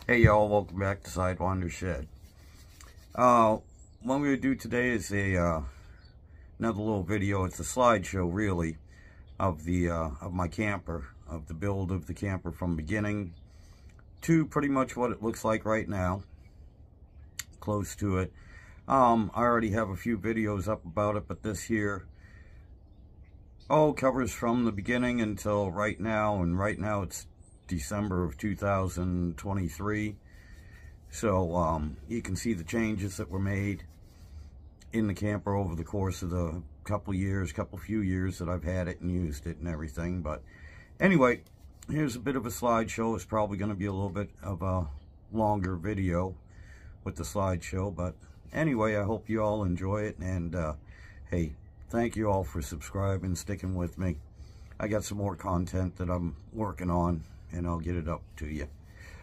Hey y'all, welcome back to Sidewynders Shed. What I'm going to do today is another little video. It's a slideshow, really, of my camper, of the build of the camper from beginning to pretty much what it looks like right now, close to it. I already have a few videos up about it, but this here covers from the beginning until right now, and right now it's December of 2023. So you can see the changes that were made in the camper over the course of the few years that I've had it and used it and everything. But anyway, here's a bit of a slideshow. It's probably going to be a little bit of a longer video with the slideshow, but anyway, I hope you all enjoy it. And hey, thank you all for subscribing, sticking with me. I got some more content that I'm working on, and I'll get it up to you.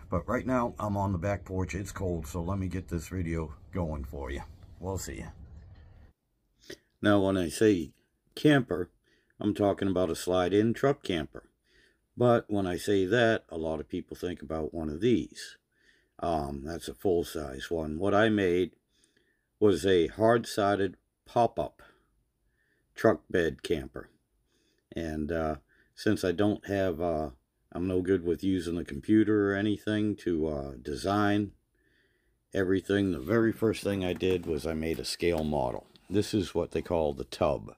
But right now, I'm on the back porch. It's cold, so let me get this video going for you. We'll see you. Now, when I say camper, I'm talking about a slide-in truck camper. But when I say that, a lot of people think about one of these. That's a full-size one. What I made was a hard-sided pop-up truck bed camper. And since I don't have... I'm no good with using the computer or anything to design everything. The very first thing I did was I made a scale model. This is what they call the tub,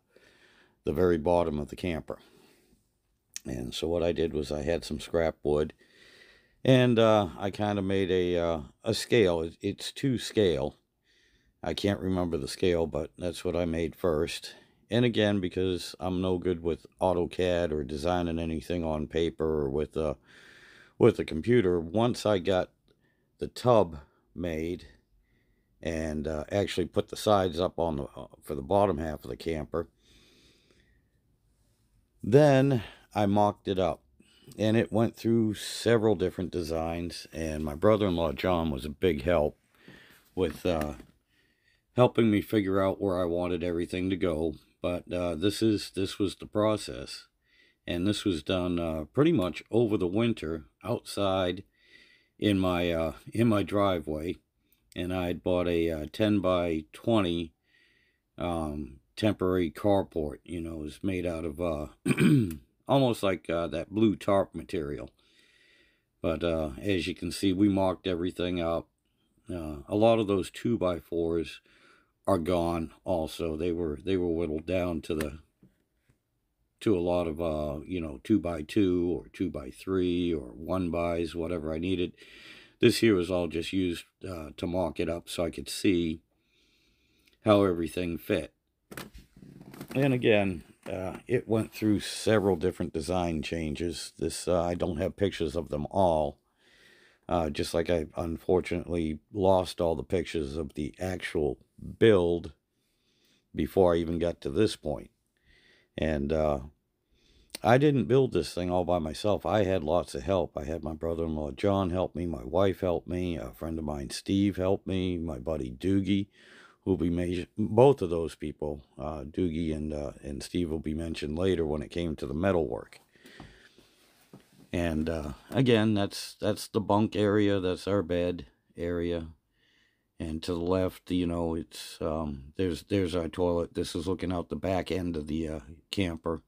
the very bottom of the camper. And so what I did was I had some scrap wood, and I kind of made a scale. It's to scale. I can't remember the scale, but that's what I made first. And again, because I'm no good with AutoCAD or designing anything on paper or with a computer, once I got the tub made and actually put the sides up on for the bottom half of the camper, then I mocked it up. And it went through several different designs, and my brother-in-law John was a big help with helping me figure out where I wanted everything to go. But this was the process, and this was done pretty much over the winter outside in my driveway. And I had bought a 10 by 20 temporary carport. You know, it was made out of almost like that blue tarp material. But as you can see, we mocked everything up. A lot of those 2x4s are gone also. They were whittled down to a lot of 2x2 or 2x3 or 1x's, whatever I needed. This here was all just used to mock it up so I could see how everything fit. And again, it went through several different design changes. This I don't have pictures of them all, just like I unfortunately lost all the pictures of the actual build before I even got to this point. And I didn't build this thing all by myself. I had lots of help. I had my brother-in-law John help me, my wife helped me, a friend of mine Steve helped me, my buddy Doogie, who'll be both of those people, Doogie and Steve, will be mentioned later when it came to the metal work. And again, that's the bunk area. That's our bed area. And to the left, you know, it's there's our toilet. This is looking out the back end of the camper,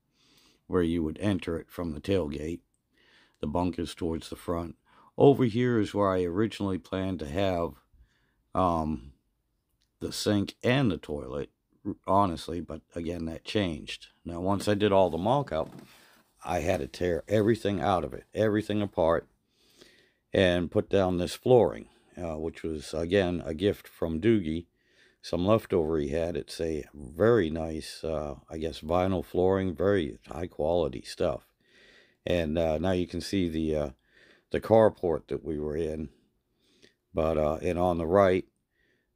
where you would enter it from the tailgate. The bunk is towards the front. Over here is where I originally planned to have the sink and the toilet, honestly. But again, that changed. Now, once I did all the mock-up, I had to tear everything out of it, everything apart, and put down this flooring. Which was, again, a gift from Doogie. Some leftover he had. It's a very nice, I guess, vinyl flooring, very high-quality stuff. And now you can see the carport that we were in. But, and on the right,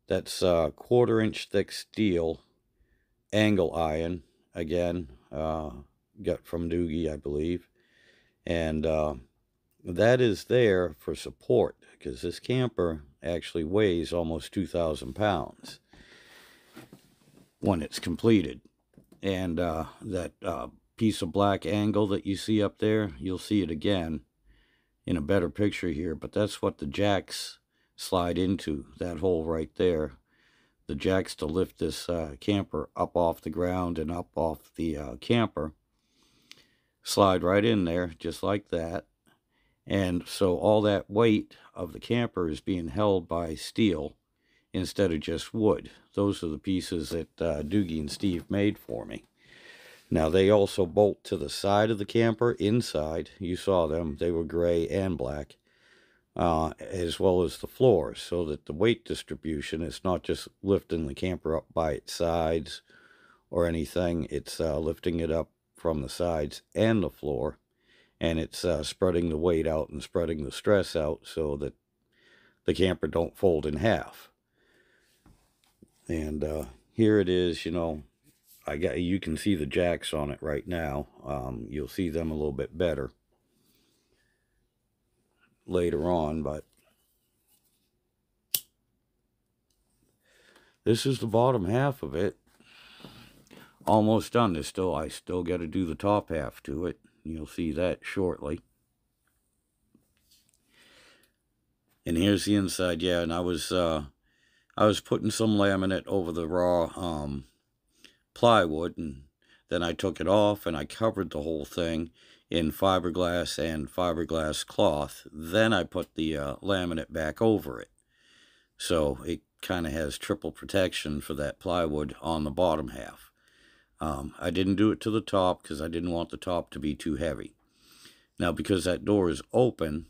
that's 1/4-inch thick steel angle iron. Again, got from Doogie, I believe. And that is there for support, because this camper actually weighs almost 2,000 pounds when it's completed. And that piece of black angle that you see up there, you'll see it again in a better picture here, but that's what the jacks slide into, that hole right there. The jacks to lift this camper up off the ground and up off the camper slide right in there, just like that. And so all that weight of the camper is being held by steel instead of just wood. Those are the pieces that Doogie and Steve made for me. Now, they also bolt to the side of the camper, inside. You saw them. They were gray and black, as well as the floor, so that the weight distribution is not just lifting the camper up by its sides or anything. It's lifting it up from the sides and the floor, and it's spreading the weight out and spreading the stress out so that the camper don't fold in half. And here it is, you know, you can see the jacks on it right now. You'll see them a little bit better later on, but this is the bottom half of it. Almost done. I still got to do the top half to it. You'll see that shortly. And here's the inside. Yeah, and I was putting some laminate over the raw plywood, and then I took it off and I covered the whole thing in fiberglass and fiberglass cloth. Then I put the laminate back over it, so it kind of has triple protection for that plywood on the bottom half. I didn't do it to the top because I didn't want the top to be too heavy. Now, because that door is open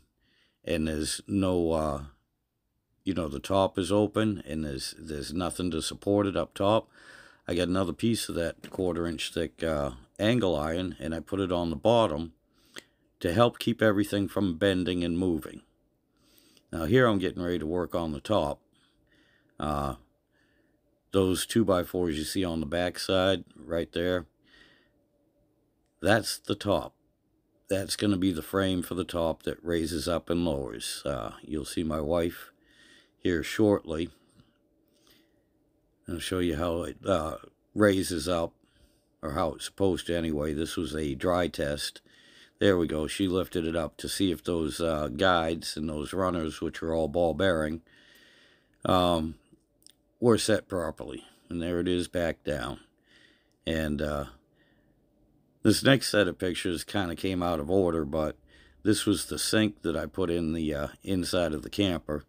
and there's no you know, the top is open and there's nothing to support it up top, I got another piece of that 1/4 inch thick angle iron, and I put it on the bottom to help keep everything from bending and moving. Now here I'm getting ready to work on the top. Those 2x4s you see on the back side right there, that's the top. That's going to be the frame for the top that raises up and lowers. You'll see my wife here shortly. I'll show you how it raises up, or how it's supposed to anyway. This was a dry test. There we go. She lifted it up to see if those guides and those runners, which are all ball bearing, were set properly. And there it is back down. And this next set of pictures kind of came out of order, but this was the sink that I put in the inside of the camper.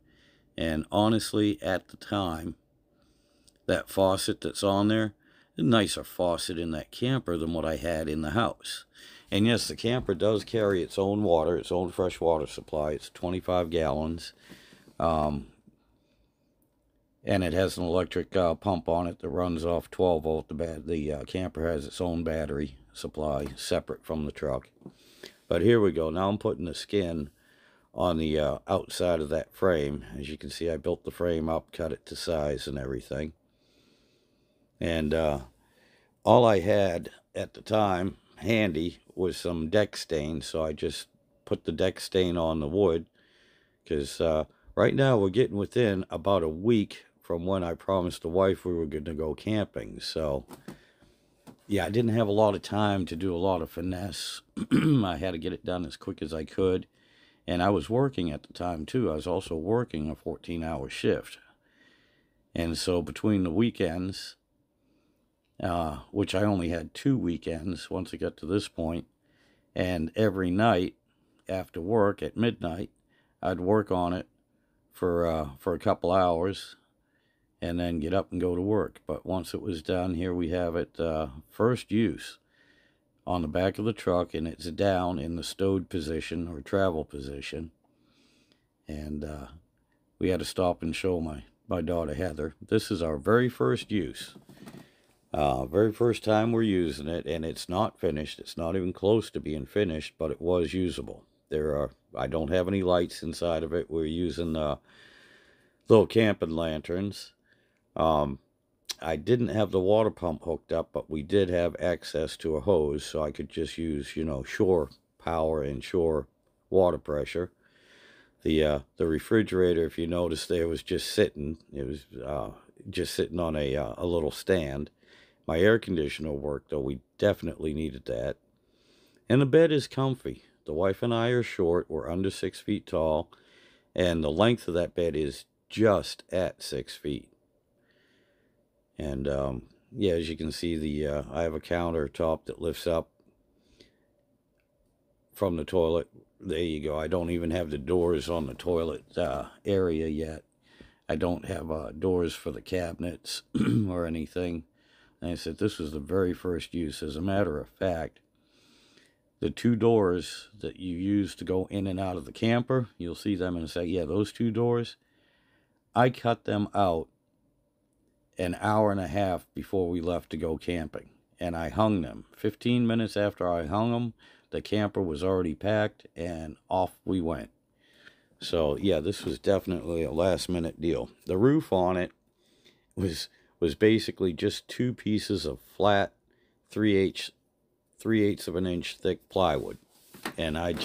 And honestly, at the time, that faucet that's on there, a nicer faucet in that camper than what I had in the house. And yes, the camper does carry its own water, its own fresh water supply. It's 25 gallons. And it has an electric pump on it that runs off 12 volt. The camper has its own battery supply separate from the truck. But here we go. Now I'm putting the skin on the outside of that frame. As you can see, I built the frame up, cut it to size and everything. And all I had at the time handy was some deck stain, so I just put the deck stain on the wood, because right now we're getting within about a week from when I promised the wife we were going to go camping. So yeah, I didn't have a lot of time to do a lot of finesse. I had to get it done as quick as I could, and I was working at the time too. I was also working a 14-hour shift, and so between the weekends, which I only had 2 weekends once I got to this point, and every night after work at midnight, I'd work on it for a couple hours and then get up and go to work. But once it was done, here we have it, first use on the back of the truck, and it's down in the stowed position or travel position. And we had to stop and show my daughter Heather. This is our very first use. Very first time we're using it, and it's not finished. It's not even close to being finished, but it was usable. I don't have any lights inside of it. We're using little camping lanterns. I didn't have the water pump hooked up, but we did have access to a hose, so I could just use, you know, shore power and shore water pressure. The refrigerator, if you notice there, was just sitting. It was just sitting on a little stand. My air conditioner worked, though. We definitely needed that. And the bed is comfy. The wife and I are short. We're under 6 feet tall. And the length of that bed is just at 6 feet. And, yeah, as you can see, I have a countertop that lifts up from the toilet. There you go. I don't even have the doors on the toilet area yet. I don't have doors for the cabinets or anything. And I said this was the very first use. As a matter of fact, the 2 doors that you use to go in and out of the camper, you'll see them and say, yeah, those 2 doors, I cut them out an hour and a half before we left to go camping. And I hung them. 15 minutes after I hung them, the camper was already packed and off we went. So yeah, this was definitely a last minute deal. The roof on it was basically just 2 pieces of flat 3/8 of an inch thick plywood. And I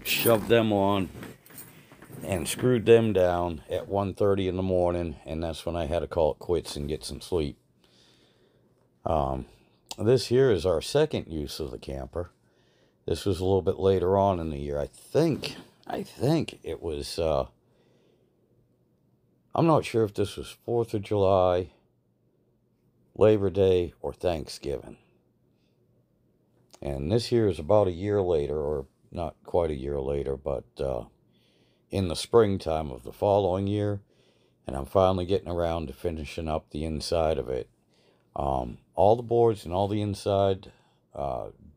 shoved them on and screwed them down at 1:30 in the morning, and that's when I had to call it quits and get some sleep. This here is our second use of the camper. This was a little bit later on in the year. I think it was, I'm not sure if this was 4th of July, Labor Day, or Thanksgiving. And this here is about a year later, or not quite a year later, but in the springtime of the following year. And I'm finally getting around to finishing up the inside of it. All the boards and all the inside,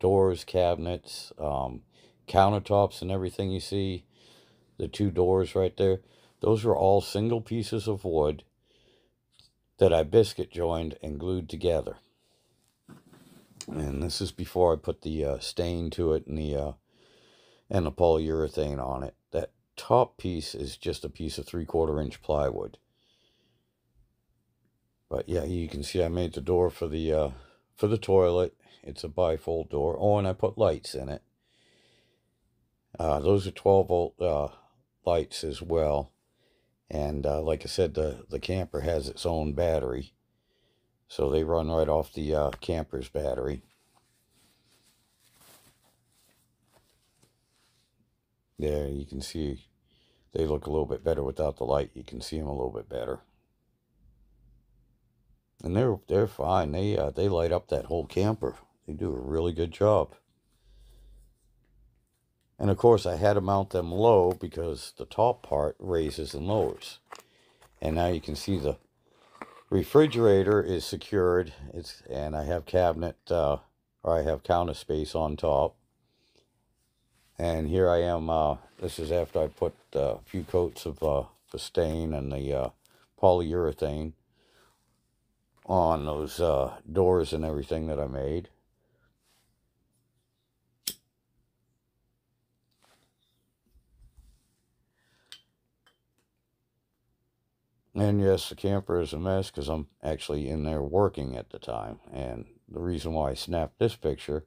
doors, cabinets, countertops and everything you see, the 2 doors right there, those were all single pieces of wood that I biscuit joined and glued together. And this is before I put the stain to it and the polyurethane on it. That top piece is just a piece of 3/4 inch plywood. But yeah, you can see I made the door for the toilet. It's a bifold door. Oh, and I put lights in it. Those are 12-volt lights as well. And like I said, the camper has its own battery. So they run right off the camper's battery. There, you can see they look a little bit better without the light. You can see them a little bit better. And they're fine. They light up that whole camper. They do a really good job. And of course, I had to mount them low because the top part raises and lowers. And now you can see the refrigerator is secured. And I have cabinet, or I have counter space on top. And here I am. This is after I put a few coats of the stain and the polyurethane on those doors and everything that I made. And yes, the camper is a mess because I'm actually in there working at the time. And the reason why I snapped this picture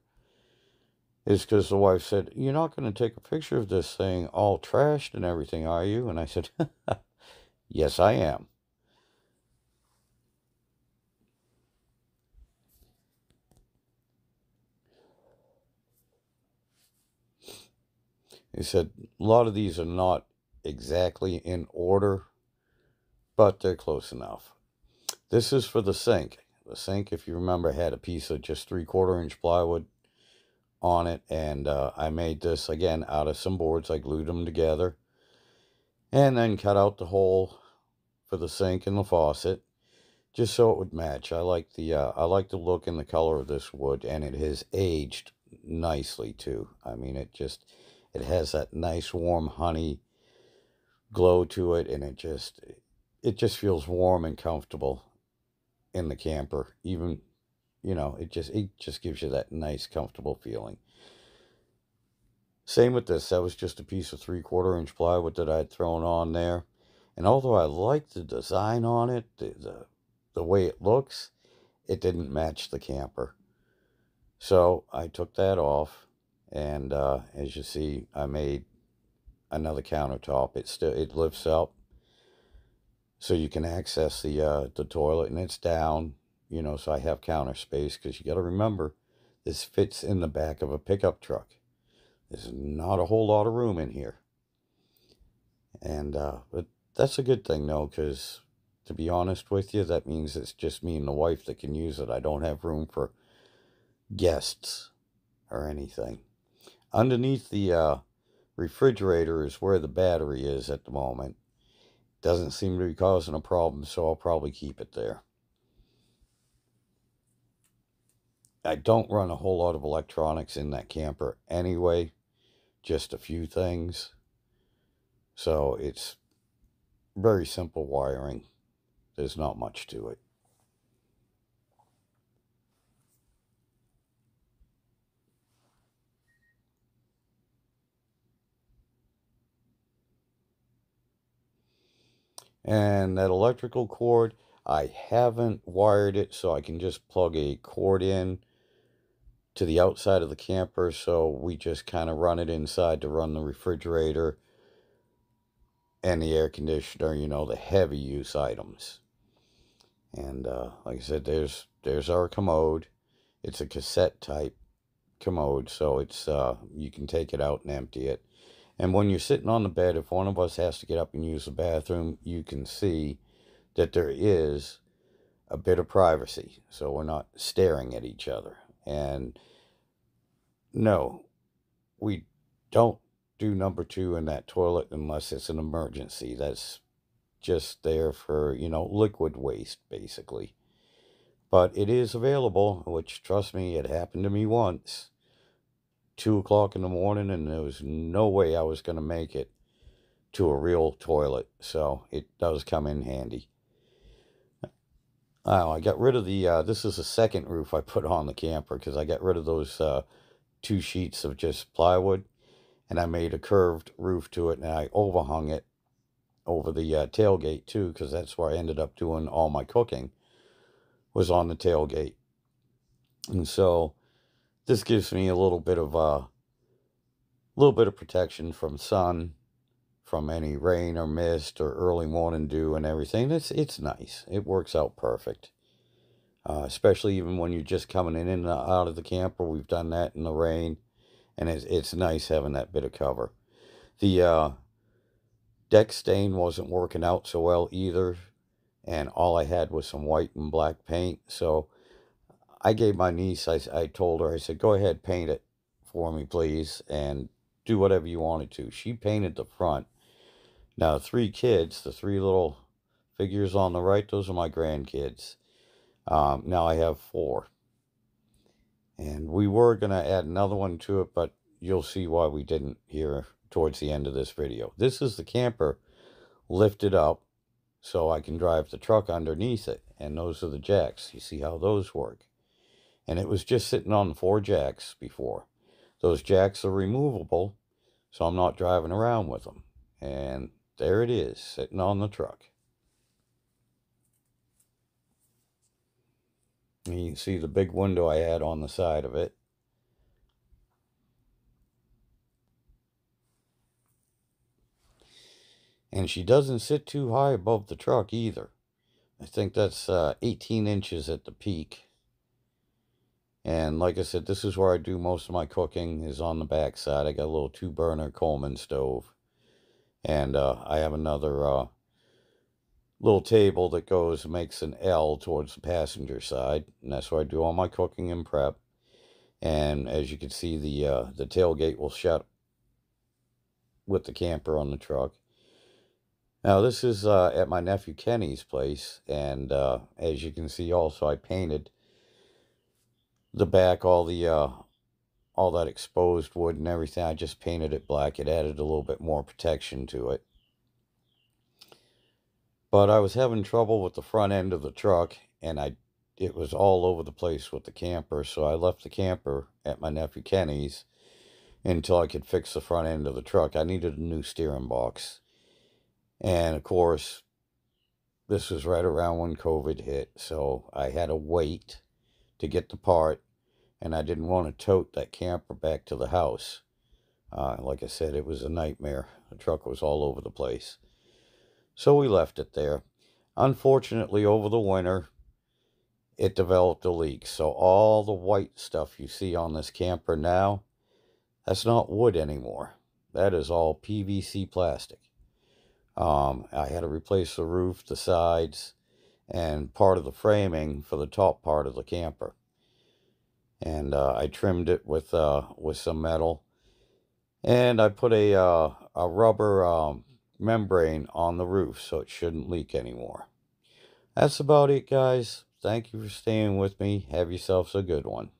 is because the wife said, "You're not going to take a picture of this thing all trashed and everything, are you?" And I said, "Yes, I am." He said, "A lot of these are not exactly in order, but they're close enough." This is for the sink. The sink, if you remember, had a piece of just 3/4 inch plywood on it. And I made this, again, out of some boards. I glued them together. And then cut out the hole for the sink and the faucet, just so it would match. I like the look and the color of this wood, and it has aged nicely too. I mean, it has that nice warm honey glow to it, and it just feels warm and comfortable in the camper. Even, you know, it just gives you that nice comfortable feeling. Same with this. That was just a piece of 3/4 inch plywood that I had thrown on there. And although I like the design on it, the way it looks, it didn't match the camper. So I took that off, and as you see, I made another countertop. It lifts up so you can access the toilet, and it's down, you know, so I have counter space, because you got to remember, this fits in the back of a pickup truck. There's not a whole lot of room in here. And, but that's a good thing, though, because to be honest with you, that means it's just me and the wife that can use it. I don't have room for guests or anything. Underneath the refrigerator is where the battery is at the moment. Doesn't seem to be causing a problem, so I'll probably keep it there. I don't run a whole lot of electronics in that camper anyway, just a few things. So it's very simple wiring. There's not much to it. And that electrical cord, I haven't wired it so I can just plug a cord in to the outside of the camper, so we just kind of run it inside to run the refrigerator and the air conditioner, you know, the heavy use items. And like I said, there's our commode. It's a cassette type commode, so it's you can take it out and empty it. And when you're sitting on the bed, if one of us has to get up and use the bathroom, you can see that there is a bit of privacy, so we're not staring at each other. And no, we don't do number 2 in that toilet unless it's an emergency. That's just there for, you know, liquid waste, basically. But it is available, which, trust me, it happened to me once. 2 o'clock in the morning, and there was no way I was going to make it to a real toilet. So it does come in handy. Oh, I got rid of the, this is the second roof I put on the camper, because I got rid of those 2 sheets of just plywood, and I made a curved roof to it, and I overhung it over the tailgate too, because that's where I ended up doing all my cooking, was on the tailgate. And so this gives me a little bit of protection from sun, from any rain or mist or early morning dew and everything. It's nice. It works out perfect. Especially even when you're just coming in and out of the camper. We've done that in the rain, and it's nice having that bit of cover. The deck stain wasn't working out so well either, and all I had was some white and black paint. So I gave my niece, I told her, I said, go ahead, paint it for me, please, and do whatever you wanted to. She painted the front. Now, 3 kids, the 3 little figures on the right, those are my grandkids. Now I have 4. And we were going to add another one to it, but you'll see why we didn't here towards the end of this video. This is the camper lifted up so I can drive the truck underneath it. And those are the jacks. You see how those work. And it was just sitting on 4 jacks before. Those jacks are removable, so I'm not driving around with them. And there it is, sitting on the truck. And you can see the big window I had on the side of it. And she doesn't sit too high above the truck either. I think that's 18 inches at the peak. And like I said, this is where I do most of my cooking, is on the back side. I got a little 2-burner Coleman stove. And I have another little table that makes an L towards the passenger side. And that's where I do all my cooking and prep. And as you can see, the tailgate will shut with the camper on the truck. Now, this is at my nephew Kenny's place. And as you can see also, I painted the back, all that exposed wood and everything. I just painted it black. It added a little bit more protection to it. But I was having trouble with the front end of the truck, and it was all over the place with the camper, so I left the camper at my nephew Kenny's until I could fix the front end of the truck. I needed a new steering box. And of course, this was right around when COVID hit, so I had to wait to get the part, and I didn't want to tote that camper back to the house. Like I said, it was a nightmare. The truck was all over the place. So we left it there. Unfortunately, over the winter, it developed a leak. So all the white stuff you see on this camper now, That's not wood anymore. That is all PVC plastic. I had to replace the roof, the sides, and part of the framing for the top part of the camper. And I trimmed it with some metal. And I put a rubber membrane on the roof so it shouldn't leak anymore. That's about it, guys. Thank you for staying with me. Have yourselves a good one.